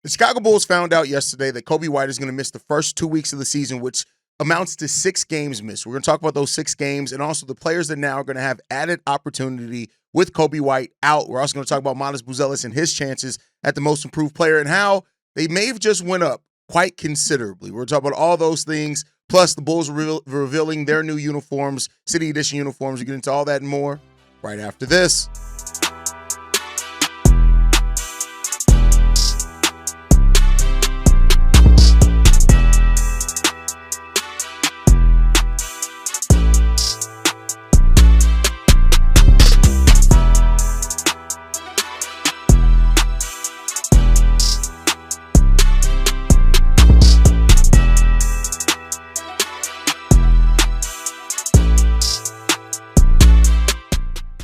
The Chicago Bulls found out yesterday that Coby White is going to miss the first 2 weeks of the season, which amounts to 6 games missed. We're going to talk about those 6 games and also the players that now are going to have added opportunity with Coby White out. We're also going to talk about Matas Buzelis and his chances at the most improved player and how they may have just went up quite considerably. We're going to talk about all those things, plus the Bulls revealing their new uniforms, City Edition uniforms. We get into all that and more right after this.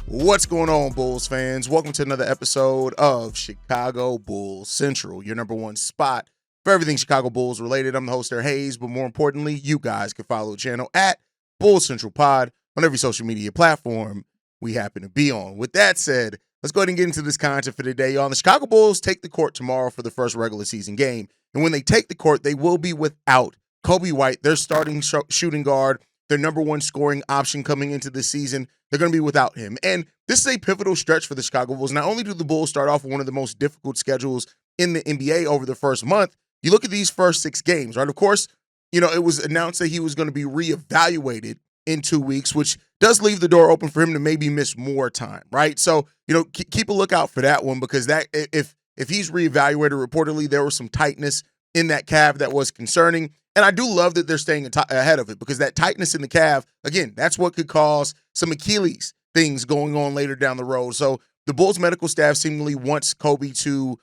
What's going on, Bulls fans? Welcome to another episode of Chicago Bulls Central, your number one spot for everything Chicago Bulls related. I'm the host there, Hayes, but more importantly, you guys can follow the channel at Bulls Central Pod on every social media platform we happen to be on. With that said, let's go ahead and get into this content for today, y'all. The Chicago Bulls take the court tomorrow for the first regular season game, and when they take the court, they will be without Coby White, their starting shooting guard, their number one scoring option coming into this season. They're going to be without him. And this is a pivotal stretch for the Chicago Bulls. Not only do the Bulls start off with one of the most difficult schedules in the NBA over the first month, you look at these first 6 games, right? Of course, it was announced that he was going to be reevaluated in 2 weeks, which does leave the door open for him to maybe miss more time, right? So, keep a lookout for that one, because that if he's reevaluated, reportedly there was some tightness in that calf that was concerning. And I do love that they're staying ahead of it, because that tightness in the calf, again, that's what could cause some Achilles things going on later down the road. So the Bulls medical staff seemingly wants Coby to,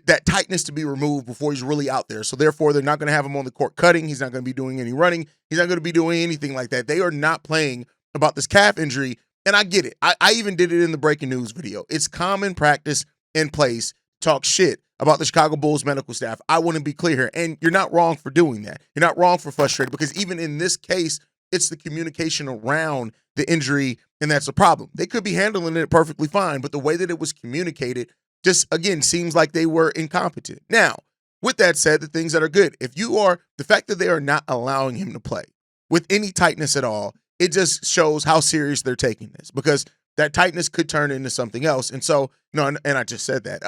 that tightness to be removed before he's really out there. So therefore, they're not going to have him on the court cutting. He's not going to be doing any running. He's not going to be doing anything like that. They are not playing about this calf injury. And I get it. I even did it in the breaking news video. It's common practice in place to talk shit about the Chicago Bulls medical staff. I want to be clear here. And you're not wrong for doing that. You're not wrong for frustrated, because even in this case, it's the communication around the injury, and that's a problem. They could be handling it perfectly fine, but the way that it was communicated just, again, seems like they were incompetent. Now, with that said, the things that are good, the fact that they are not allowing him to play with any tightness at all, it just shows how serious they're taking this, because that tightness could turn into something else. And so, and I just said that.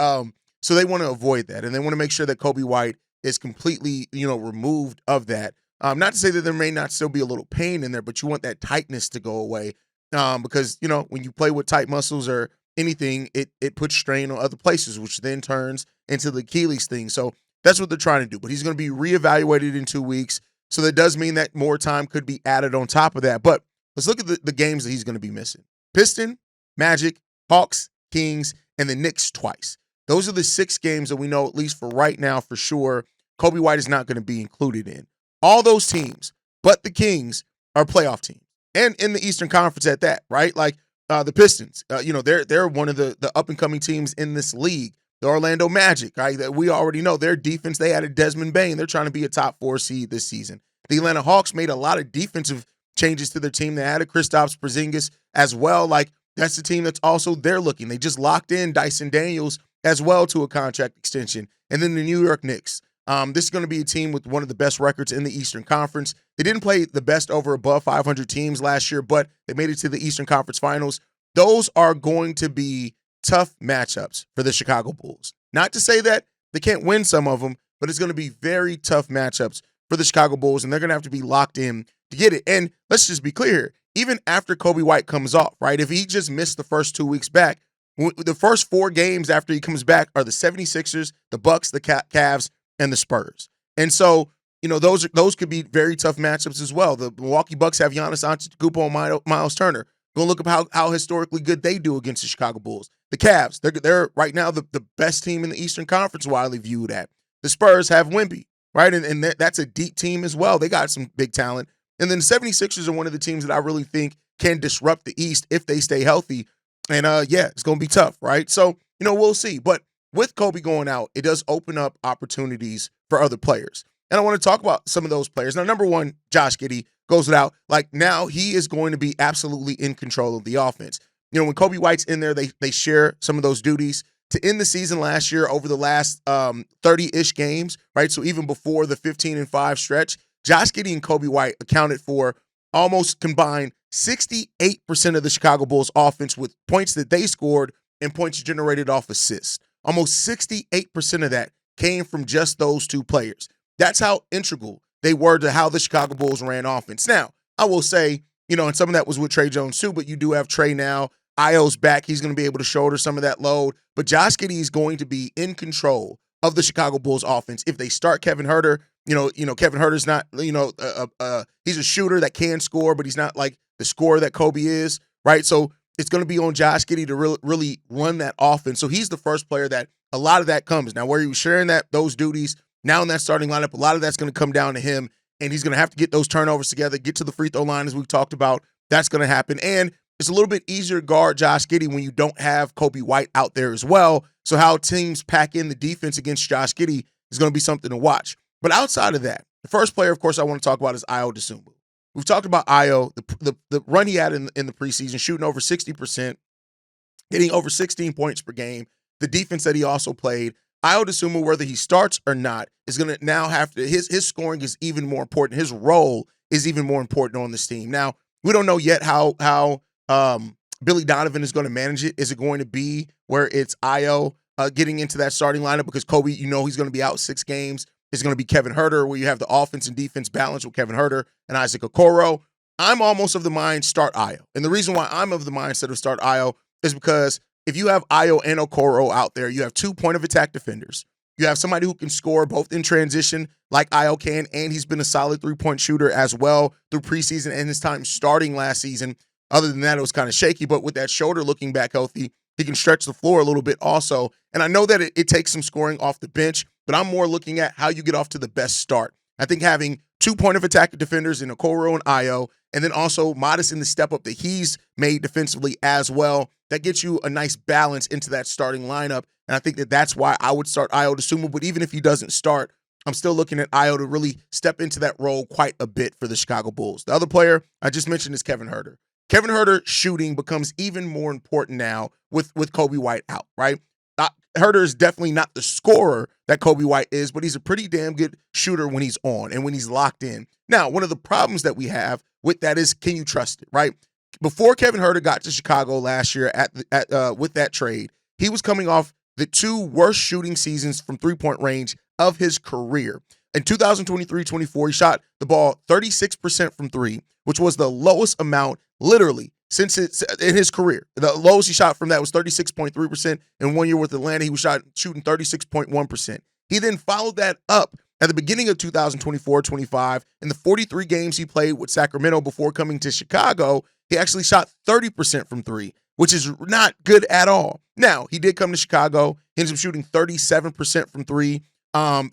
So they want to avoid that, and they want to make sure that Coby White is completely, removed of that. Not to say that there may not still be a little pain in there, but you want that tightness to go away, because, when you play with tight muscles or anything, it puts strain on other places, which then turns into the Achilles thing. So that's what they're trying to do. But he's going to be reevaluated in 2 weeks, so that does mean that more time could be added on top of that. But let's look at the games that he's going to be missing. Piston, Magic, Hawks, Kings, and the Knicks twice. Those are the 6 games that we know, at least for right now, for sure, Coby White is not going to be included in. All those teams, but the Kings, are playoff teams, and in the Eastern Conference at that, right? Like the Pistons, they're one of the up and coming teams in this league. The Orlando Magic, right? That we already know their defense. They added Desmond Bane. They're trying to be a top 4 seed this season. The Atlanta Hawks made a lot of defensive changes to their team. They added Kristaps Porzingis as well. Like, that's the team that's also they're looking. They just locked in Dyson Daniels as well to a contract extension. And then the New York Knicks. This is going to be a team with one of the best records in the Eastern Conference. They didn't play the best over above 500 teams last year, but they made it to the Eastern Conference Finals. Those are going to be tough matchups for the Chicago Bulls. Not to say that they can't win some of them, but it's going to be very tough matchups for the Chicago Bulls, and they're going to have to be locked in to get it. And let's just be clear here. Even after Coby White comes off, right, if he just missed the first 2 weeks back, the first 4 games after he comes back are the 76ers, the Bucks, the Cavs, and the Spurs. And so, those could be very tough matchups as well. The Milwaukee Bucks have Giannis Antetokounmpo and Miles Turner. Go look up how historically good they do against the Chicago Bulls. The Cavs, they're right now the best team in the Eastern Conference, widely viewed at. The Spurs have Wemby, right? And that's a deep team as well. They got some big talent. And then the 76ers are one of the teams that I really think can disrupt the East if they stay healthy. And, it's going to be tough, right? So, we'll see. But with Coby going out, it does open up opportunities for other players. And I want to talk about some of those players. Now, number one, Josh Giddey goes without. Like, now he is going to be absolutely in control of the offense. When Coby White's in there, they share some of those duties. to end the season last year over the last 30-ish games, right? So even before the 15-5 stretch, Josh Giddey and Coby White accounted for almost combined 68% of the Chicago Bulls offense with points that they scored and points generated off assists. Almost 68% of that came from just those two players. That's how integral they were to how the Chicago Bulls ran offense. Now, I will say, and some of that was with Tre Jones too, but you do have Tre now. Ayo's back. He's going to be able to shoulder some of that load. But Josh Giddey is going to be in control of the Chicago Bulls offense. If they start Kevin Huerter, Kevin Huerter's not, he's a shooter that can score, but he's not like the scorer that Coby is, right? So it's going to be on Josh Giddey to really run that offense. So he's the first player that a lot of that comes. Now, where he was sharing those duties now in that starting lineup, a lot of that's going to come down to him, and he's going to have to get those turnovers together, get to the free throw line as we've talked about. That's going to happen. And it's a little bit easier to guard Josh Giddey when you don't have Coby White out there as well. So how teams pack in the defense against Josh Giddey is going to be something to watch. But outside of that, the first player, of course, I want to talk about is Ayo Dosunmu. We've talked about Ayo, the run he had in the preseason, shooting over 60%, getting over 16 points per game, the defense that he also played. Ayo Dosunmu, whether he starts or not, is going to now have to, his scoring is even more important. His role is even more important on this team. Now, we don't know yet how Billy Donovan is going to manage it. Is it going to be where it's Ayo getting into that starting lineup because Coby, he's going to be out 6 games. It's going to be Kevin Huerter, where you have the offense and defense balance with Kevin Huerter and Isaac Okoro. I'm almost of the mind start Ayo. And the reason why I'm of the mindset of start Ayo is because if you have Ayo and Okoro out there, you have 2 point-of-attack defenders. You have somebody who can score both in transition like Ayo can, and he's been a solid 3-point shooter as well through preseason and his time starting last season. Other than that, it was kind of shaky, but with that shoulder looking back healthy, he can stretch the floor a little bit also. And I know that it takes some scoring off the bench, but I'm more looking at how you get off to the best start. I think having 2 point-of-attack defenders in Okoro and Ayo, and then also Matas in the step-up that he's made defensively as well, that gets you a nice balance into that starting lineup. And I think that's why I would start Ayo Dosunmu. But even if he doesn't start, I'm still looking at Ayo to really step into that role quite a bit for the Chicago Bulls. The other player I just mentioned is Kevin Huerter. Kevin Huerter shooting becomes even more important now with Coby White out, right? Huerter is definitely not the scorer that Coby White is, but he's a pretty damn good shooter when he's on and when he's locked in. Now, one of the problems that we have with that is, can you trust it, right? Before Kevin Huerter got to Chicago last year with that trade, he was coming off the 2 worst shooting seasons from 3-point range of his career. In 2023-24, he shot the ball 36% from 3, which was the lowest amount literally since in his career. The lowest he shot from that was 36.3%. In 1 year with Atlanta, he was shooting 36.1%. He then followed that up at the beginning of 2024-25. In the 43 games he played with Sacramento before coming to Chicago, he actually shot 30% from 3, which is not good at all. Now, he did come to Chicago. He ends up shooting 37% from 3 from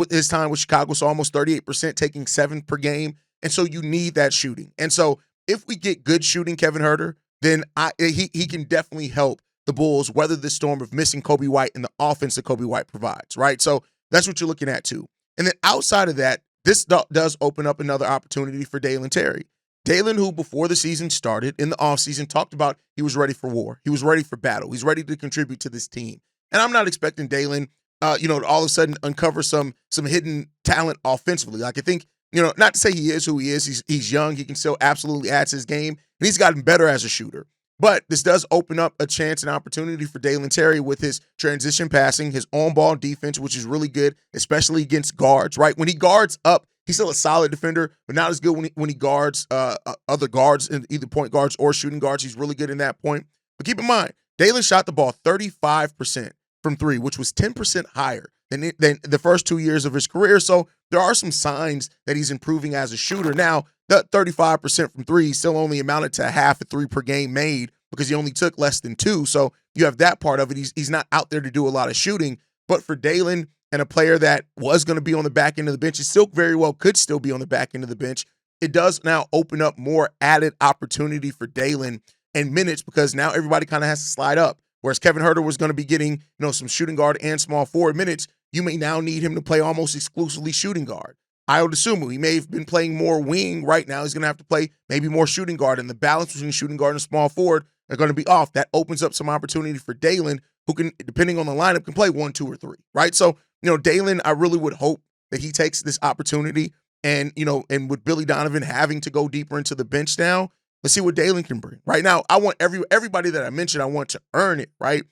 his time with Chicago, so almost 38%, taking 7 per game. And so you need that shooting. And so if we get good shooting Kevin Huerter, then he can definitely help the Bulls weather the storm of missing Coby White and the offense that Coby White provides, right? So that's what you're looking at too. And then outside of that, this does open up another opportunity for Dalen Terry. Dalen, who before the season started in the offseason, talked about he was ready for war. He was ready for battle. He's ready to contribute to this team. And I'm not expecting Dalen, to all of a sudden uncover some hidden talent offensively. Like I think, not to say he is who he is. He's young. He can still absolutely add to his game. And he's gotten better as a shooter. But this does open up a chance and opportunity for Dalen Terry with his transition passing, his on-ball defense, which is really good, especially against guards, right? When he guards up, he's still a solid defender, but not as good when he guards other guards, either point guards or shooting guards. He's really good in that point. But keep in mind, Dalen shot the ball 35% from 3, which was 10% higher than the first 2 years of his career. So there are some signs that he's improving as a shooter. Now, that 35% from 3 still only amounted to half a 3 per game made because he only took less than 2. So you have that part of it. He's not out there to do a lot of shooting. But for Dalen and a player that was going to be on the back end of the bench, it still very well could still be on the back end of the bench. It does now open up more added opportunity for Dalen and minutes because now everybody kind of has to slide up. Whereas Kevin Huerter was going to be getting, some shooting guard and small forward minutes, you may now need him to play almost exclusively shooting guard. Ayo Dosunmu, he may have been playing more wing. Right now he's going to have to play maybe more shooting guard, and the balance between shooting guard and small forward are going to be off. That opens up some opportunity for Dalen, who can, depending on the lineup, can play 1, 2, or 3, right? So, Dalen, I really would hope that he takes this opportunity and, and with Billy Donovan having to go deeper into the bench now, let's see what Dalen can bring. Right now, I want everybody that I mentioned, I want to earn it, right?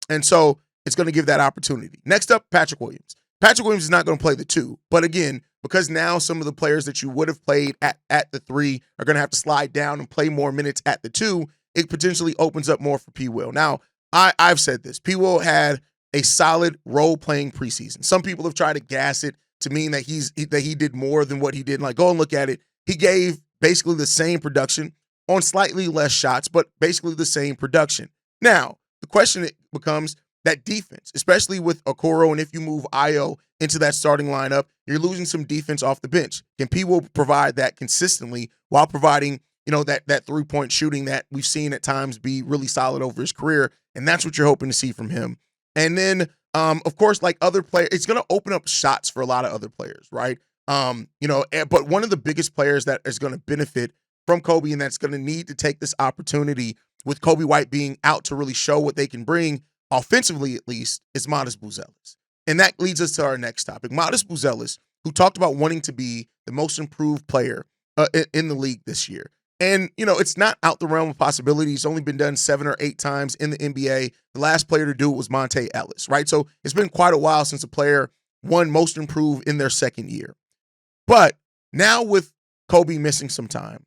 And so it's going to give that opportunity. Next up, Patrick Williams. Patrick Williams is not going to play the 2, but again, because now some of the players that you would have played at the 3 are going to have to slide down and play more minutes at the 2, it potentially opens up more for P. Will. Now, I've said this. P. Will had a solid role-playing preseason. Some people have tried to gas it to mean that he did more than what he did. Like, go and look at it. He gave basically the same production on slightly less shots, but basically the same production. Now, the question becomes that defense, especially with Okoro, and if you move Ayo into that starting lineup, you're losing some defense off the bench. Can P. Will provide that consistently while providing, that three-point shooting that we've seen at times be really solid over his career? And that's what you're hoping to see from him. And then, of course, like other players, it's going to open up shots for a lot of other players, right? But one of the biggest players that is going to benefit from Coby and that's going to need to take this opportunity with Coby White being out to really show what they can bring, offensively at least, is Matas Buzelis. And that leads us to our next topic. Matas Buzelis, who talked about wanting to be the most improved player in the league this year. And, it's not out the realm of possibility. It's only been done 7 or 8 times in the NBA. The last player to do it was Monte Ellis, right? So it's been quite a while since a player won most improved in their second year. But now with Coby missing some time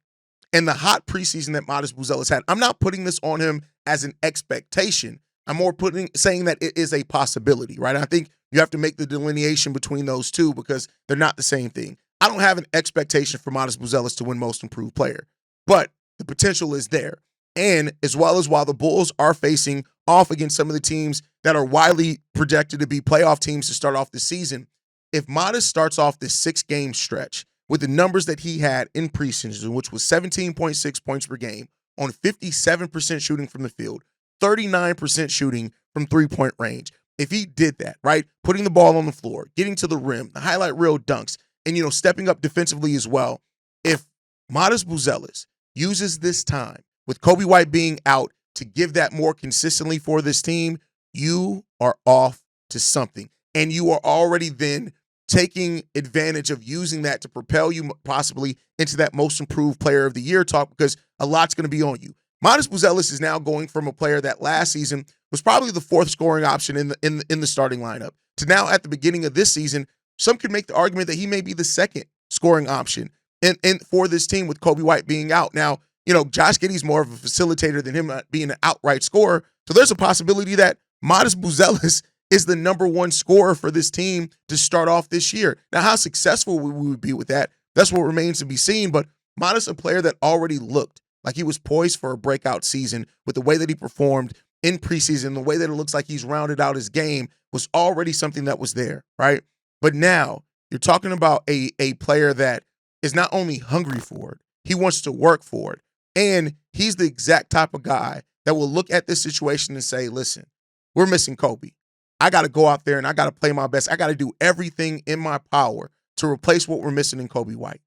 and the hot preseason that Matas Buzelis had, I'm not putting this on him as an expectation. I'm more saying that it is a possibility, right? I think you have to make the delineation between those two because they're not the same thing. I don't have an expectation for Matas Buzelis to win most improved player, but the potential is there. And as well as while the Bulls are facing off against some of the teams that are widely projected to be playoff teams to start off the season, if Matas starts off this 6-game stretch with the numbers that he had in preseason, which was 17.6 points per game on 57% shooting from the field, 39% shooting from three-point range. If he did that, right, putting the ball on the floor, getting to the rim, the highlight reel dunks, and, stepping up defensively as well, if Matas Buzelis uses this time with Coby White being out to give that more consistently for this team, you are off to something. And you are already then taking advantage of using that to propel you possibly into that most improved player of the year talk because a lot's going to be on you. Matas Buzelis is now going from a player that last season was probably the 4th scoring option in the starting lineup to now at the beginning of this season, some could make the argument that he may be the 2nd scoring option and for this team with Coby White being out. Now, Josh Giddey's more of a facilitator than him being an outright scorer. So there's a possibility that Matas Buzelis is the number 1 scorer for this team to start off this year. Now, how successful we would be with that, that's what remains to be seen. But Matas, a player that already looked like he was poised for a breakout season with the way that he performed in preseason, the way that it looks like he's rounded out his game was already something that was there, right? But now you're talking about a player that is not only hungry for it, he wants to work for it. And he's the exact type of guy that will look at this situation and say, listen, we're missing Coby. I got to go out there and I got to play my best. I got to do everything in my power to replace what we're missing in Coby White.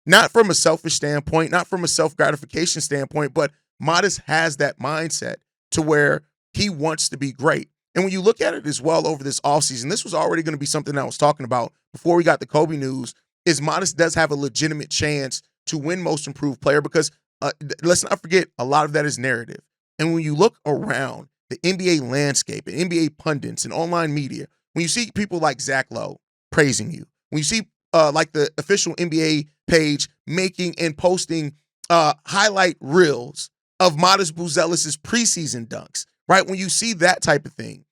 Not from a selfish standpoint, not from a self-gratification standpoint, but Matas has that mindset to where he wants to be great. And when you look at it as well over this offseason, this was already going to be something I was talking about before we got the Coby news, is Matas does have a legitimate chance to win most improved player because let's not forget, a lot of that is narrative. And when you look around the NBA landscape and NBA pundits and online media, when you see people like Zach Lowe praising you, when you see like the official NBA page making and posting highlight reels of Matas Buzelis' preseason dunks, right? When you see that type of thing,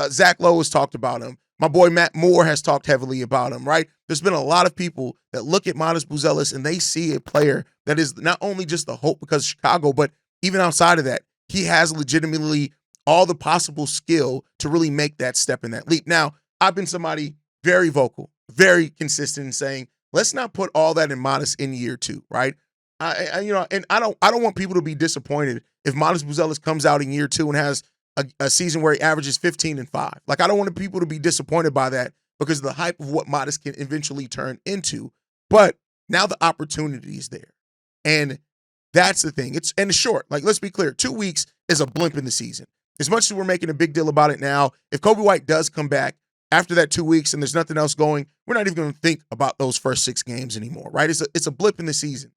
Zach Lowe has talked about him. My boy Matt Moore has talked heavily about him, right? There's been a lot of people that look at Matas Buzelis and they see a player that is not only just the hope because of Chicago, but even outside of that, he has legitimately all the possible skill to really make that step in that leap. Now, I've been somebody very vocal, very consistent in saying, let's not put all that in Matas in year 2, right? I don't want people to be disappointed if Matas Buzelis comes out in year 2 and has a season where he averages 15 and 5. Like, I don't want people to be disappointed by that because of the hype of what Matas can eventually turn into. But now the opportunity is there. And that's the thing. It's short. Like, let's be clear. 2 weeks is a blimp in the season. as much as we're making a big deal about it now, if Coby White does come back after that 2 weeks and there's nothing else going, we're not even going to think about those first 6 games anymore, right? It's a blip in the season.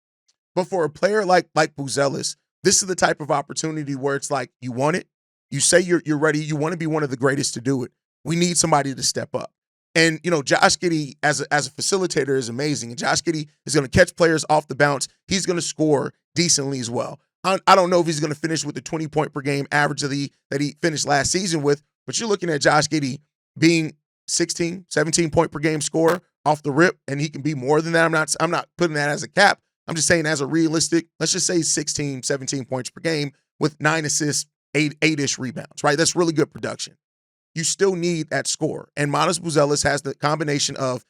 But for a player like Buzelis, this is the type of opportunity where it's like you want it, you say you're ready, you want to be one of the greatest to do it. We need somebody to step up. And, Josh Giddey as a facilitator is amazing. And Josh Giddey is going to catch players off the bounce. He's going to score decently as well. I don't know if he's going to finish with the 20-point per game average that he finished last season with, but you're looking at Josh Giddey being 16, 17-point per game scorer off the rip, and he can be more than that. I'm not putting that as a cap. I'm just saying as a realistic, let's just say 16, 17 points per game with 9 assists, 8-ish rebounds, right? That's really good production. You still need that score. And Matas Buzelis has the combination of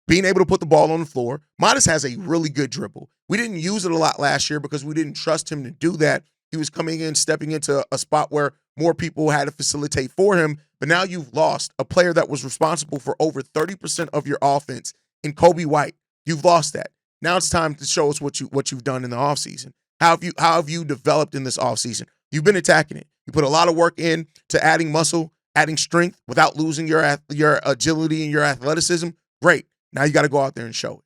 being able to put the ball on the floor. Matas has a really good dribble. We didn't use it a lot last year because we didn't trust him to do that. He was coming in, stepping into a spot where more people had to facilitate for him. But now you've lost a player that was responsible for over 30% of your offense in Coby White. You've lost that. Now it's time to show us what you've done in the offseason. How have you developed in this offseason? You've been attacking it. You put a lot of work in to adding muscle, adding strength without losing your agility and your athleticism. Great. Now you got to go out there and show it.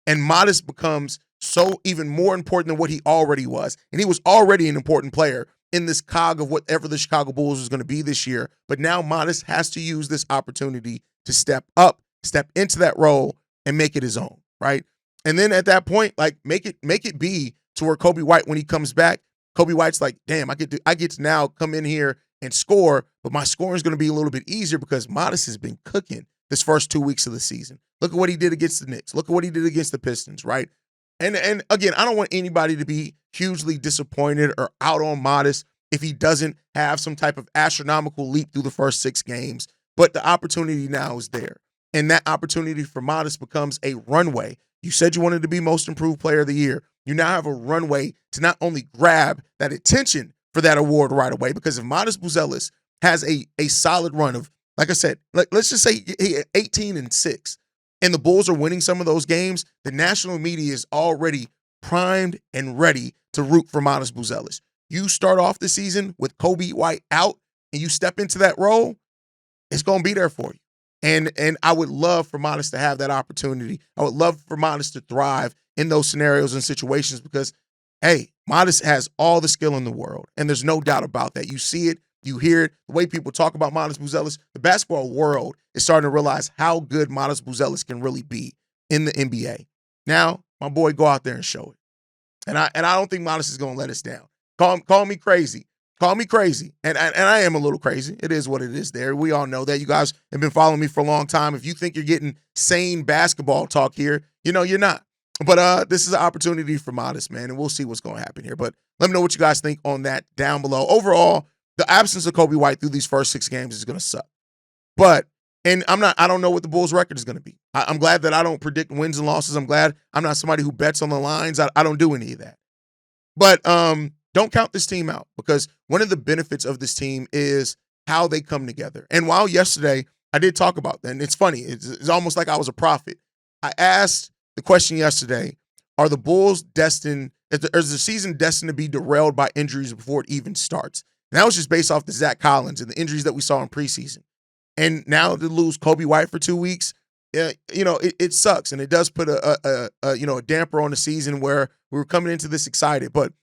And Matas becomes so even more important than what he already was. And he was already an important player in this cog of whatever the Chicago Bulls is going to be this year. But now Matas has to use this opportunity to step up, step into that role, and make it his own, right? And then at that point, like make it be to where Coby White, when he comes back, Coby White's like, damn, I get to now come in here and score, but my scoring is going to be a little bit easier because Matas has been cooking this first 2 weeks of the season. Look at what he did against the Knicks. Look at what he did against the Pistons, right? And again, I don't want anybody to be hugely disappointed or out on Matas if he doesn't have some type of astronomical leap through the first 6 games. But the opportunity now is there. And that opportunity for Matas becomes a runway. You said you wanted to be most improved player of the year. You now have a runway to not only grab that attention for that award right away, because if Matas Buzelis has a solid run of, like I said, let's just say 18-6, and the Bulls are winning some of those games, the national media is already primed and ready to root for Matas Buzelis. You start off the season with Coby White out and you step into that role, it's going to be there for you. And I would love for Matas to have that opportunity. I would love for Matas to thrive in those scenarios and situations because, hey, Matas has all the skill in the world, and there's no doubt about that. You see it, you hear it, the way people talk about Matas Buzelis. The basketball world is starting to realize how good Matas Buzelis can really be in the NBA. Now, my boy, go out there and show it. And I don't think Matas is going to let us down. Call me crazy. Call me crazy. And I am a little crazy. It is what it is there. We all know that. You guys have been following me for a long time. If you think you're getting sane basketball talk here, you're not. But this is an opportunity for Matas, man, and we'll see what's going to happen here. But let me know what you guys think on that down below. Overall, the absence of Coby White through these first 6 games is going to suck. And I don't know what the Bulls' record is going to be. I'm glad that I don't predict wins and losses. I'm glad I'm not somebody who bets on the lines. I don't do any of that. But don't count this team out, because one of the benefits of this team is how they come together. And while yesterday I did talk about that, and it's funny, it's almost like I was a prophet. I asked the question yesterday, are the Bulls destined, is the season destined to be derailed by injuries before it even starts? And that was just based off the Zach Collins and the injuries that we saw in preseason. And now to lose Coby White for 2 weeks, it sucks. And it does put a damper on the season where we were coming into this excited. But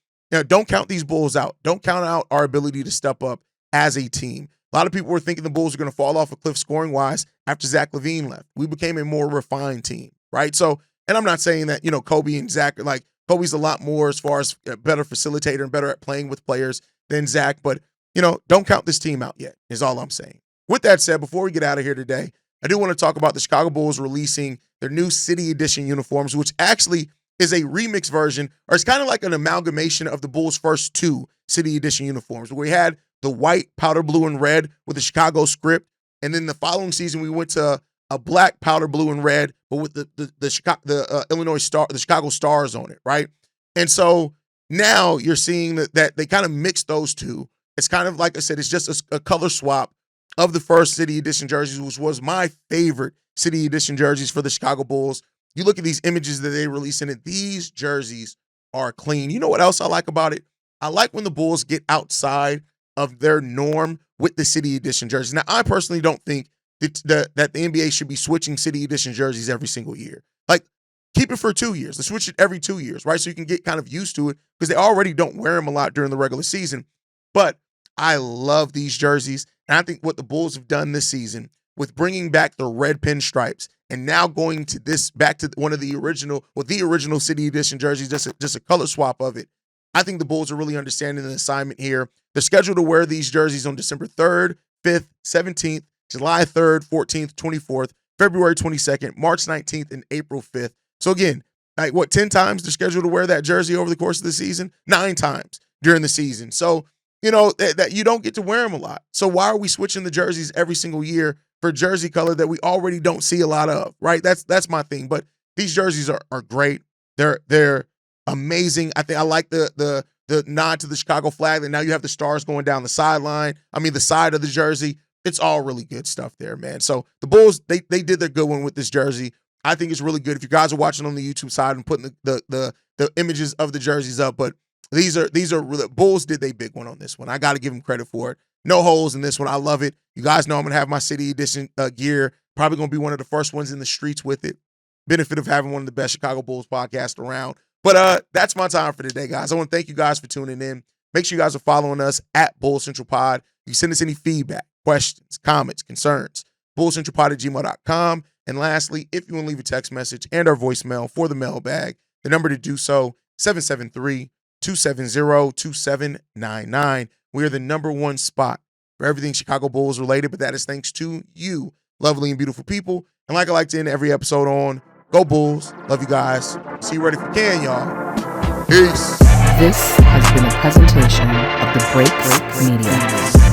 don't count these Bulls out. Don't count out our ability to step up as a team. A lot of people were thinking the Bulls were going to fall off a cliff scoring-wise after Zach LaVine left. We became a more refined team, right? So, and I'm not saying that, Coby and Zach are like, Kobe's a lot more as far as a better facilitator and better at playing with players than Zach. But, don't count this team out yet is all I'm saying. With that said, before we get out of here today, I do want to talk about the Chicago Bulls releasing their new City Edition uniforms, which actually is a remix version, or it's kind of like an amalgamation of the Bulls' first 2 City Edition uniforms, where we had the white, powder blue, and red with the Chicago script. And then the following season, we went to a black, powder blue, and red, but with the Illinois Star, the Chicago Stars on it, right? And so now you're seeing that they kind of mixed those two. It's kind of like I said, it's just a color swap of the first City Edition jerseys, which was my favorite City Edition jerseys for the Chicago Bulls. You look at these images that they release in it, these jerseys are clean. You know what else I like about it? I like when the Bulls get outside of their norm with the City Edition jerseys. Now, I personally don't think that the NBA should be switching City Edition jerseys every single year. Like, keep it for 2 years. Let's switch it every 2 years, right? So you can get kind of used to it because they already don't wear them a lot during the regular season. But I love these jerseys. And I think what the Bulls have done this season with bringing back the red pinstripes and now going to back to one of the original City Edition jerseys, just a color swap of it. I think the Bulls are really understanding the assignment here. They're scheduled to wear these jerseys on December 3rd, 5th, 17th, July 3rd, 14th, 24th, February 22nd, March 19th, and April 5th. So again, 10 times they're scheduled to wear that jersey over the course of the season? 9 times during the season. So, that you don't get to wear them a lot. So why are we switching the jerseys every single year for jersey color that we already don't see a lot of, right? That's my thing. But these jerseys are great. They're amazing. I think I like the nod to the Chicago flag, and now you have the stars going down the sideline. I mean, the side of the jersey. It's all really good stuff there, man. So the Bulls, they did their good one with this jersey. I think it's really good. If you guys are watching on the YouTube side and putting the images of the jerseys up, but these are really, Bulls did their big one on this one. I got to give them credit for it. No holes in this one. I love it. You guys know I'm going to have my City Edition gear. Probably going to be one of the first ones in the streets with it. Benefit of having one of the best Chicago Bulls podcasts around. But that's my time for today, guys. I want to thank you guys for tuning in. Make sure you guys are following us at Bull Central Pod. You can send us any feedback, questions, comments, concerns, bullcentralpod@gmail.com. And lastly, if you want to leave a text message and our voicemail for the mailbag, the number to do so, 773-270-2799. We are the number one spot for everything Chicago Bulls related, but that is thanks to you, lovely and beautiful people. And like I like to end every episode on, go Bulls. Love you guys. See you right if you can, y'all. Peace. This has been a presentation of the Break Media.